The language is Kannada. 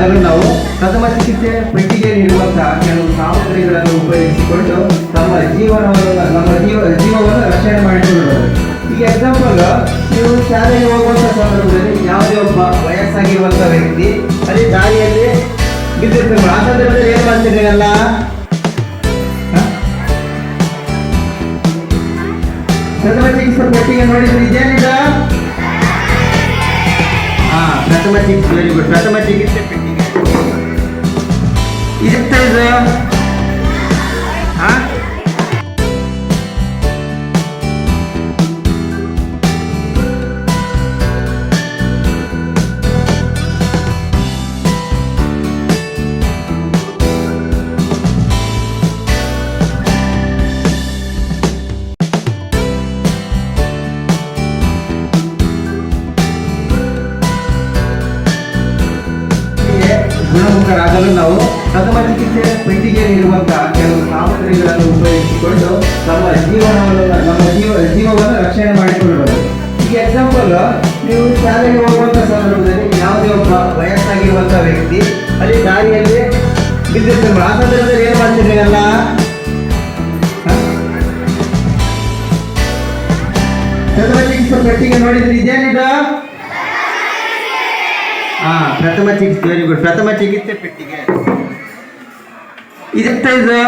ಆಗಲು ನಾವು ಪ್ರಥಮ ಚಿಕಿತ್ಸೆ ಪೆಟ್ಟಿಗೆಯಲ್ಲಿರುವಂತಹ ಕೆಲವು ಸಾಮಗ್ರಿಗಳನ್ನು ಉಪಯೋಗಿಸಿಕೊಂಡು ಜೀವವನ್ನು ರಕ್ಷಣೆ ಮಾಡಿಕೊಳ್ಳಬಹುದು. ಈಗ ಎಕ್ಸಾಂಪಲ್, ನೀವು ಶಾಲೆಗೆ ಹೋಗುವಂಥ ಸಂದರ್ಭದಲ್ಲಿ ಯಾವುದೇ ಒಬ್ಬ ವಯಸ್ಸಾಗಿರುವಂಥ ವ್ಯಕ್ತಿ ಅಲ್ಲಿ ದಾರಿಯಲ್ಲಿ ಬಿದ್ದಿರ್ತಾರೆ. ಆ ಸಂದರ್ಭದಲ್ಲಿ ಏನು ಮಾಡ್ತೀರಿ ಎಲ್ಲ? ಪ್ರಥಮ ಚಿಕಿತ್ಸೆ ಪೆಟ್ಟಿಗೆ ನೋಡಿದ್ರೆ ಇದೇನಿದ? ಪ್ರಥಮ ಚಿಕಿತ್ಸೆ, ವೆರಿ ಗುಡ್. ಪ್ರಥಮ ಚಿಕಿತ್ಸೆ ಪೆಟ್ಟಿಗೆ ಇದೆಂತ ಇದು? ಗುಣಮುಖರಾಗಲು ನಾವು ಪ್ರಥಮ ಚಿಕಿತ್ಸೆ ಪೆಟ್ಟಿಗೆಯಲ್ಲಿರುವಂತಹ ಕೆಲವು ಸಾಮಗ್ರಿಗಳನ್ನು ಉಪಯೋಗಿಸಿಕೊಂಡು ಜೀವವನ್ನು ರಕ್ಷಣೆ ಮಾಡಿಕೊಳ್ಳಬಹುದು. ಈಗ ಎಕ್ಸಾಂಪಲ್, ನೀವು ಶಾಲೆಗೆ ಹೋಗುವಂಥ ಸಂದರ್ಭದಲ್ಲಿ ಯಾವುದೇ ಒಬ್ಬ ವಯಸ್ಸಾಗಿರುವಂಥ ವ್ಯಕ್ತಿ ಅಲ್ಲಿ ದಾರಿಯಲ್ಲಿ ಬಿದ್ದಿರ್ತಾರೆ. ಆ ಸಂದರ್ಭದಲ್ಲಿ ಏನು ಮಾಡ್ತೀರಿ ಎಲ್ಲ? ಪ್ರಥಮ ಚಿಕಿತ್ಸೆ ಪೆಟ್ಟಿಗೆ ನೋಡಿದ್ರೆ ಇದೇನಿದ? ಪ್ರಥಮ ಚಿಕಿತ್ಸೆ, ವೆರಿ ಗುಡ್. ಪ್ರಥಮ ಚಿಕಿತ್ಸೆ ಪೆಟ್ಟಿಗೆ ಇದೆಂತ ಇದು?